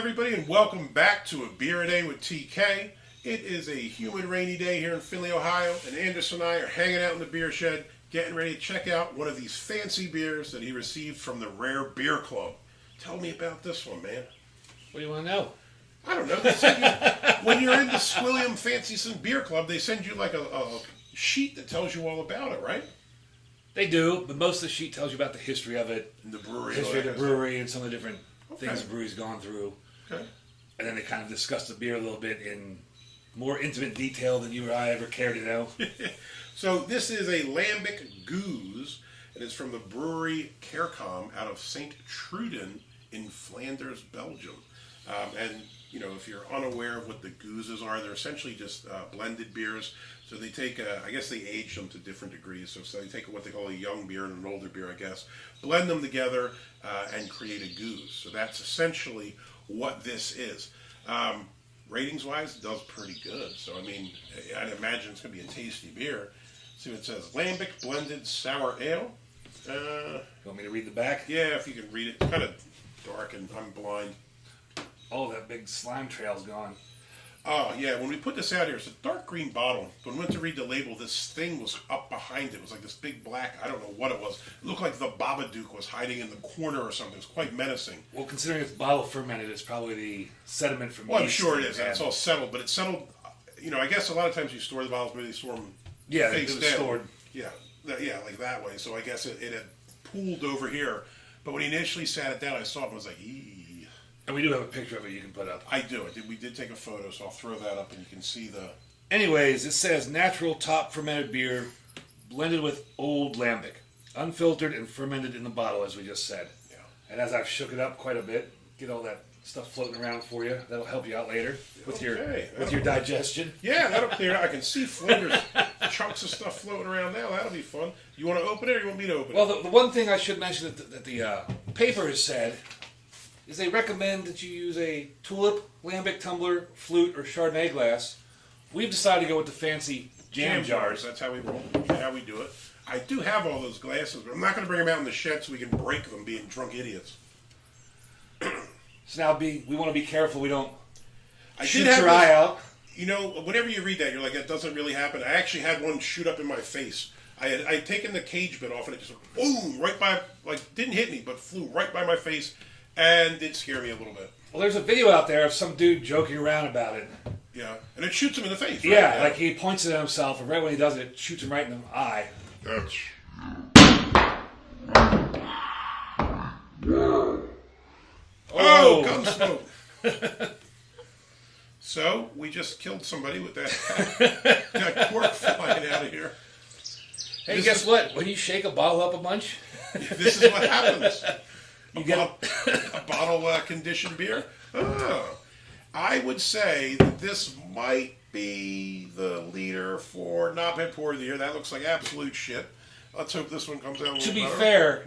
everybody, and welcome back to A Beer a Day with TK. It is a humid, rainy day here in Findlay, Ohio, and Anderson and I are hanging out in the beer shed, getting ready to check out one of these fancy beers that he received from the Rare Beer Club. Tell me about this one, man. What do you want to know? I don't know. When you're in the Squilliam Fancy Sint Beer Club, they send you like a sheet that tells you all about it, right? They do, but most of the sheet tells you about the history of it, And the brewery. history of the brewery, and some of the different things Okay. the brewery's gone through. Okay. And then they kind of discuss the beer a little bit in more intimate detail than you or I ever care to know. So this is a lambic goose, and it's from the Brouwerij Kerkom out of St. Truiden in Flanders, Belgium. And, you know, if you're unaware of what the gooses are, they're essentially just blended beers. So they take, I guess they age them to different degrees. So they take what they call a young beer and an older beer, I guess, blend them together and create a goose. So that's essentially what this is. Ratings-wise, it does pretty good. So, I mean, I'd imagine it's going to be a tasty beer. See what it says. Lambic Blended Sour Ale. You want me to read the back? Yeah, if you can read it. It's kind of dark and I'm blind. Oh, that big slime trail's gone. Oh, yeah, when we put this out here, it's a dark green bottle. When we went to read the label, this thing was up behind it. It was like this big black, I don't know what it was. It looked like the Babadook was hiding in the corner or something. It was quite menacing. Well, considering it's bottle fermented, it's probably the sediment from Well, I'm yeast sure it that is. had. It's all settled, but it's settled, you know, I guess a lot of times you store the bottles, maybe they store them face it was down. stored. Yeah, like that way. So I guess it had pooled over here. But when he initially sat it down, I saw it and was like, eee. And we do have a picture of it you can put up. I do. We did take a photo, so I'll throw that up and you can see the... Anyways, it says natural top fermented beer blended with old lambic, unfiltered and fermented in the bottle, as we just said. Yeah. And as I've shook it up quite a bit, get all that stuff floating around for you. That'll help you out later with your digestion. Yeah, that'll clear it. I can see floaters, chunks of stuff floating around now. That'll be fun. You want to open it or you want me to open it? Well, the one thing I should mention that the paper has said is they recommend that you use a tulip, lambic tumbler, flute, or Chardonnay glass. We've decided to go with the fancy jam jars. That's how we roll. How we do it. I do have all those glasses, but I'm not going to bring them out in the shed so we can break them being drunk idiots. So now we want to be careful we don't I shoot did have your eye out. You know, whenever you read that, you're like, that doesn't really happen. I actually had one shoot up in my face. I had taken the cage bit off and it just boom, right by, like, didn't hit me, but flew right by my face and did scare me a little bit. Well, there's a video out there of some dude joking around about it. Yeah, and it shoots him in the face. Right? Yeah, like he points it at himself, and right when he does it, it shoots him right in the eye. That's... Oh, gun smoke. So, we just killed somebody with that cork flying out of here. Hey, guess what? When you shake a bottle up a bunch, This is what happens. you get A bottle conditioned beer. Oh. I would say that this might be the leader for Knobhead Pour of the Year. That looks like absolute shit. Let's hope this one comes out a little To be better. fair,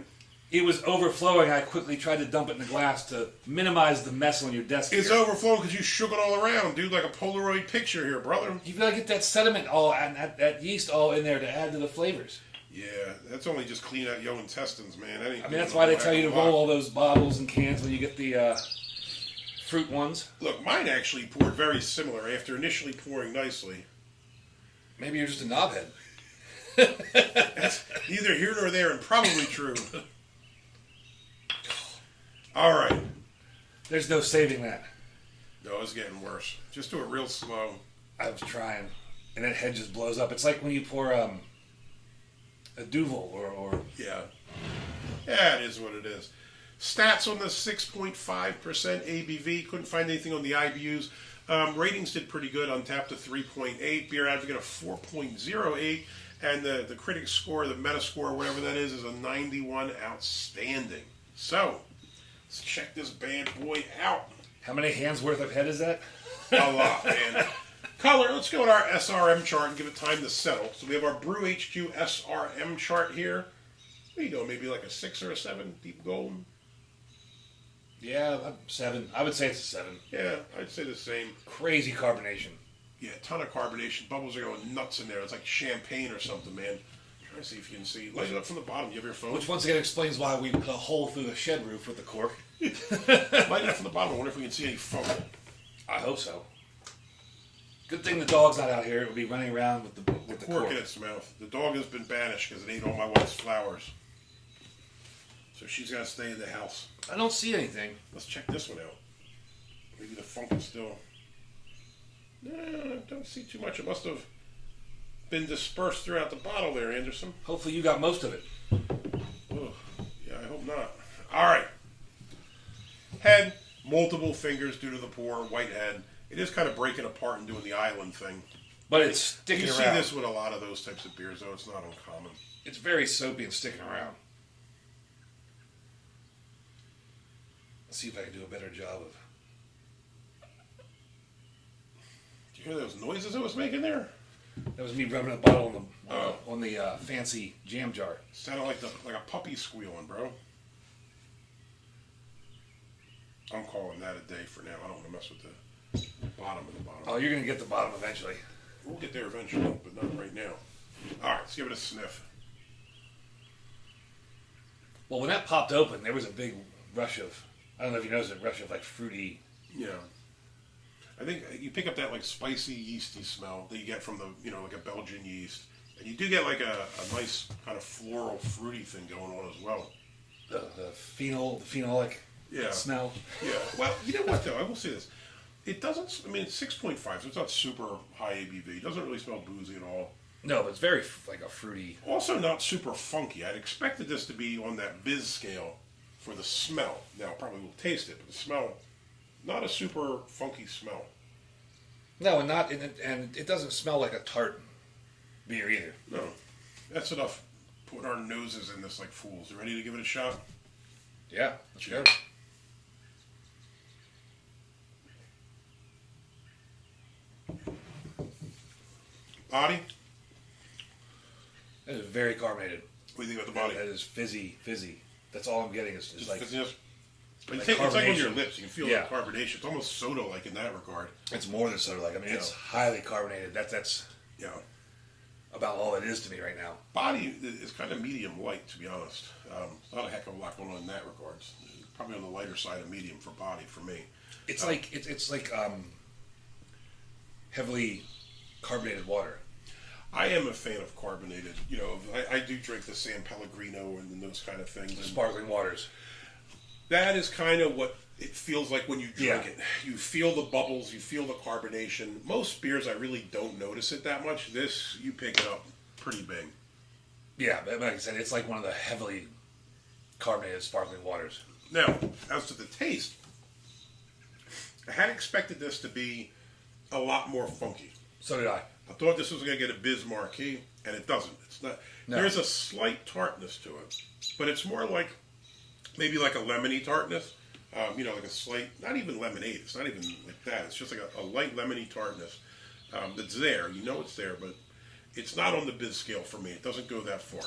it was overflowing. I quickly tried to dump it in the glass to minimize the mess on your desk. It's here. overflowing because you shook it all around, dude, like a Polaroid picture here, brother. You gotta get that sediment all and that yeast all in there to add to the flavors. Yeah, that's only just clean out your intestines, man. I mean, that's why they tell you to roll all those bottles and cans when you get the fruit ones. Look, mine actually poured very similar after initially pouring nicely. Maybe you're just a knobhead. That's neither here nor there and probably true. All right. There's no saving that. No, it's getting worse. Just do it real slow. I was trying, and that head just blows up. It's like when you pour a Duvel or Yeah. Yeah, it is what it is. Stats on the 6.5% ABV. Couldn't find anything on the IBUs. Ratings did pretty good. Untapped to 3.8. Beer Advocate a 4.08. And the critic score, the Metascore, whatever that is a 91. Outstanding. So, let's check this bad boy out. how many hands worth of head is that? A lot, man. Color, let's go with our SRM chart and give it time to settle. So we have our Brew HQ SRM chart here. What are you doing? Maybe like a 6 or a 7? Deep golden? Yeah, 7. I would say it's a 7. Yeah, I'd say the same. Crazy carbonation. Yeah, a ton of carbonation. Bubbles are going nuts in there. It's like champagne or something, man. Try to see if you can see. Light it up from the bottom. You have your phone? Which once again explains why we put a hole through the shed roof with the cork. Light it from the bottom. I wonder if we can see any foam. I hope so. Good thing the dog's not out here. It would be running around with the Cork cork. in its mouth. The dog has been banished because it ate all my wife's flowers. So she's got to stay in the house. I don't see anything. Let's check this one out. Maybe the funk is still... No, I don't see too much. It must have been dispersed throughout the bottle there, Anderson. Hopefully you got most of it. Ugh. Yeah, I hope not. All right. Head, multiple fingers due to the poor white head. It is kind of breaking apart and doing the island thing. But it's sticking You around. see this with a lot of those types of beers, though. It's not uncommon. It's very soapy and sticking around. Let's see if I can do a better job of... Did you hear those noises it was making there? That was me rubbing a bottle on the fancy jam jar. Sounded like a puppy squealing, bro. I'm calling that a day for now. I don't want to mess with the bottom of the bottom. Oh, you're going to get the bottom eventually. We'll get there eventually, but not right now. All right, let's give it a sniff. Well, when that popped open, there was a big rush of, I don't know if you noticed, a rush of like fruity. Yeah. I think you pick up that like spicy, yeasty smell that you get from the, like a Belgian yeast. And you do get like a nice kind of floral, fruity thing going on as well. The phenolic smell. Yeah. Well, you know what though? I will say this. It doesn't, it's 6.5, so it's not super high ABV. It doesn't really smell boozy at all. No, but it's very like a fruity. Also not super funky. I'd expected this to be on that biz scale for the smell. Now, probably will taste it, but the smell, not a super funky smell. No, and it doesn't smell like a tart beer either. No. That's enough putting our noses in this like fools. You ready to give it a shot? Yeah, let's go. Body? That is very carbonated. What do you think about the body? That is fizzy. That's all I'm getting is Just like... fizziness? But like it's like on your carbonation. lips. You can feel the carbonation. It's almost soda-like in that regard. It's more than soda-like. It's highly carbonated. That's Yeah. about all it is to me right now. Body is kind of medium light, to be honest. Not a heck of a lot going on in that regard. It's probably on the lighter side of medium for body for me. It's like heavily carbonated water. I am a fan of carbonated. I do drink the San Pellegrino and those kind of things. And Sparkling waters. that is kind of what it feels like when you drink it. You feel the bubbles, you feel the carbonation. Most beers, I really don't notice it that much. This, you pick it up pretty big. Yeah, but like I said, it's like one of the heavily carbonated sparkling waters. Now, as to the taste, I had expected this to be a lot more funky. So did I. I thought this was going to get a Biz Marquee, and it doesn't. It's not. No. There's a slight tartness to it, but it's more like maybe like a lemony tartness. Like a slight, not even lemonade. It's not even like that. It's just like a light lemony tartness that's there. You know it's there, but it's not on the Biz scale for me. It doesn't go that far.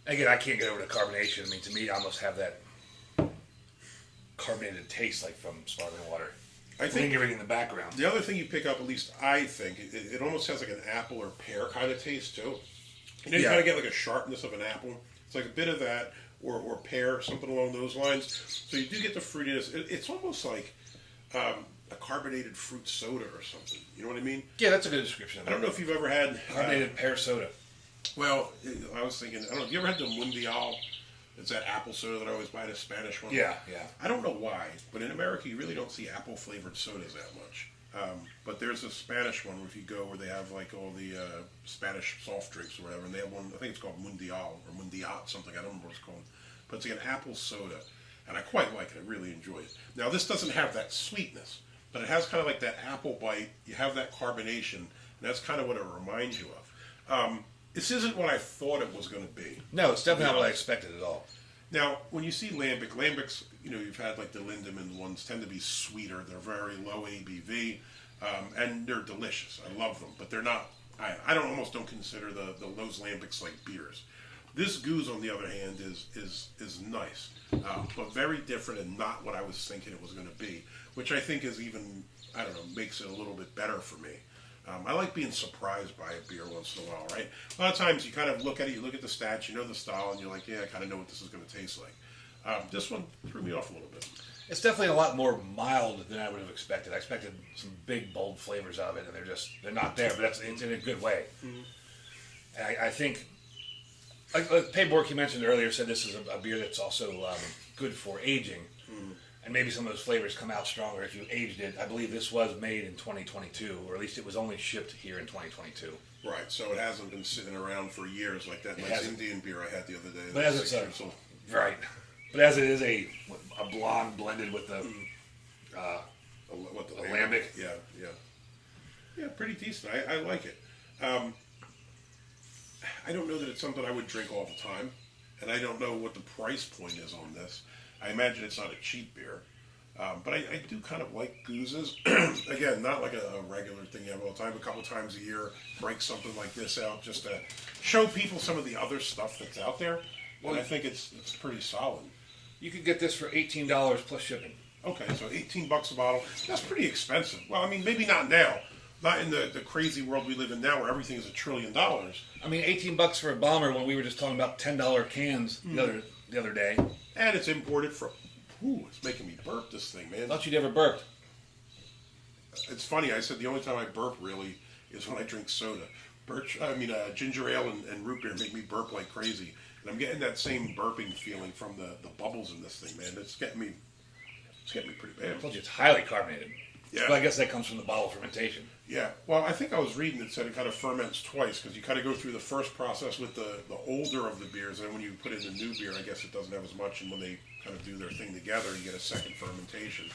Again, I can't get over the carbonation. To me, I almost have that carbonated taste like from sparkling water. I think lingering in the background. the other thing you pick up, at least I think, it almost has like an apple or pear kind of taste too. You kind of get like a sharpness of an apple. It's like a bit of that, or pear, something along those lines. So you do get the fruitiness. It's almost like a carbonated fruit soda or something. You know what I mean? Yeah, that's a good description of it. I don't know if you've ever had Carbonated pear soda. Well, I was thinking, I don't know. Have you ever had the Mundial? It's that apple soda that I always buy, the Spanish one. Yeah. I don't know why, but in America you really don't see apple flavored sodas that much. But there's a Spanish one if you go where they have like all the Spanish soft drinks or whatever, and they have one. I think it's called Mundial or Mundiat, something. I don't remember what it's called, but it's like an apple soda, and I quite like it. I really enjoy it. Now this doesn't have that sweetness, but it has kind of like that apple bite. You have that carbonation, and that's kind of what it reminds you of. This isn't what I thought it was going to be. No, it's definitely not what I expected at all. Now, when you see Lambics, you've had like the Lindemann ones tend to be sweeter. They're very low ABV, and they're delicious. I love them, but they're not. I almost don't consider those Lambics like beers. This Goose, on the other hand, is nice, but very different and not what I was thinking it was going to be, which I think is even, makes it a little bit better for me. I like being surprised by a beer once in a while, right? A lot of times you kind of look at it, you look at the stats, you know the style, and you're like, yeah, I kind of know what this is going to taste like. This one threw me off a little bit. It's definitely a lot more mild than I would have expected. I expected some big, bold flavors of it, and they're not there, but it's in a good way. Mm-hmm. And I think, like Paybork you mentioned earlier, said this is a beer that's also good for aging. Mm-hmm. And maybe some of those flavors come out stronger if you aged it. I believe this was made in 2022, or at least it was only shipped here in 2022. Right, so it hasn't been sitting around for years like that nice Indian beer I had the other day. But as it's right, but as it is a blonde blended with the lambic. Yeah, pretty decent. I like it. I don't know that it's something I would drink all the time, and I don't know what the price point is on this. I imagine it's not a cheap beer, but I do kind of like goozes. Again, not like a regular thing you have all the time. A couple times a year, break something like this out just to show people some of the other stuff that's out there. Well, I think it's pretty solid. You could get this for $18 plus shipping. Okay, so $18 a bottle. That's pretty expensive. Well, I mean, maybe not now. Not in the crazy world we live in now where everything is $1 trillion. I mean, $18 for a bomber when we were just talking about $10 cans the other day. And it's imported from... Ooh, it's making me burp, this thing, man. I thought you'd ever burped. It's funny, I said the only time I burp, really, is when I drink soda. Ginger ale and root beer make me burp like crazy. And I'm getting that same burping feeling from the bubbles in this thing, man. It's getting me pretty bad. I told you it's highly carbonated. Yeah. But I guess that comes from the bottle fermentation. Yeah. Well, I think I was reading it said it kind of ferments twice because you kind of go through the first process with the older of the beers, and then when you put in the new beer, I guess it doesn't have as much, and when they kind of do their thing together, you get a second fermentation,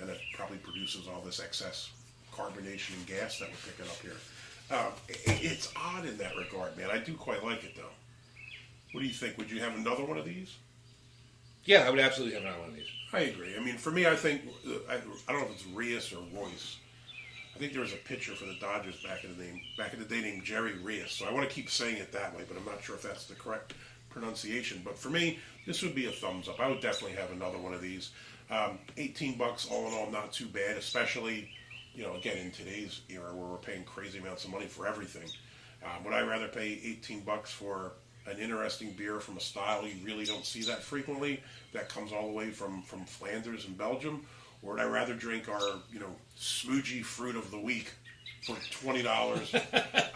and it probably produces all this excess carbonation and gas that we're picking up here. It's odd in that regard, man. I do quite like it, though. What do you think? Would you have another one of these? Yeah, I would absolutely have another one of these. I agree. I mean, for me, I think, I don't know if it's Reyes or Royce. I think there was a pitcher for the Dodgers back in the day named Jerry Reyes. So I want to keep saying it that way, but I'm not sure if that's the correct pronunciation. But for me, this would be a thumbs up. I would definitely have another one of these. $18 all in all, not too bad, especially, again, in today's era where we're paying crazy amounts of money for everything. Would I rather pay $18 for an interesting beer from a style you really don't see that frequently, that comes all the way from Flanders and Belgium, or would I rather drink our smoogie fruit of the week for $20?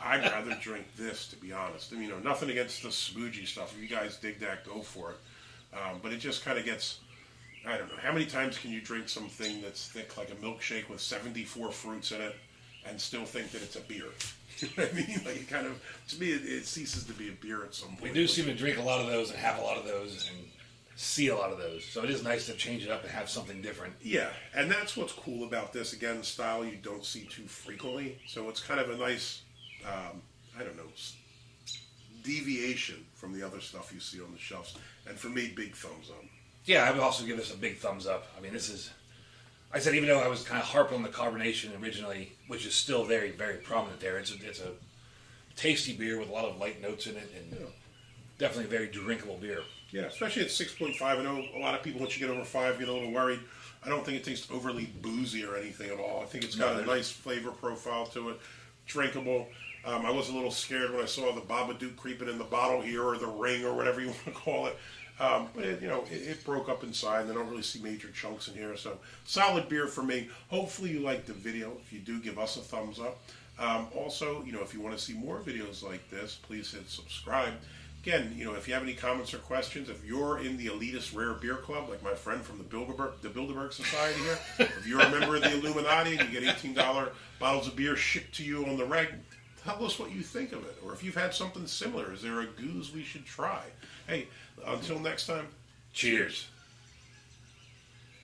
I'd rather drink this, to be honest. I mean, nothing against the smoogie stuff. If you guys dig that, go for it. But it just kind of gets, I don't know, how many times can you drink something that's thick like a milkshake with 74 fruits in it and still think that it's a beer? You know what I mean? Like, it kind of, to me, it ceases to be a beer at some point. We do seem to drink a lot of those and have a lot of those and see a lot of those. So it is nice to change it up and have something different. Yeah, and that's what's cool about this. Again, style you don't see too frequently. So it's kind of a nice, deviation from the other stuff you see on the shelves. And for me, big thumbs up. Yeah, I would also give this a big thumbs up. I mean, this is... I said, even though I was kind of harping on the carbonation originally, which is still very, very prominent there, it's a tasty beer with a lot of light notes in it, and definitely a very drinkable beer. Yeah, especially at 6.5. I know a lot of people, once you get over 5, get a little worried. I don't think it tastes overly boozy or anything at all. I think it's got a nice flavor profile to it, drinkable. I was a little scared when I saw the Babadook creeping in the bottle here, or the ring, or whatever you want to call it. But it broke up inside, and I don't really see major chunks in here. So solid beer for me. Hopefully you liked the video. If you do, give us a thumbs up. Also, if you want to see more videos like this, please hit subscribe. Again, if you have any comments or questions, if you're in the elitist rare beer club, like my friend from the Bilderberg Society here, if you're a member of the Illuminati and you get $18 bottles of beer shipped to you on the reg, tell us what you think of it. Or if you've had something similar, is there a goose we should try? Hey, until next time, cheers.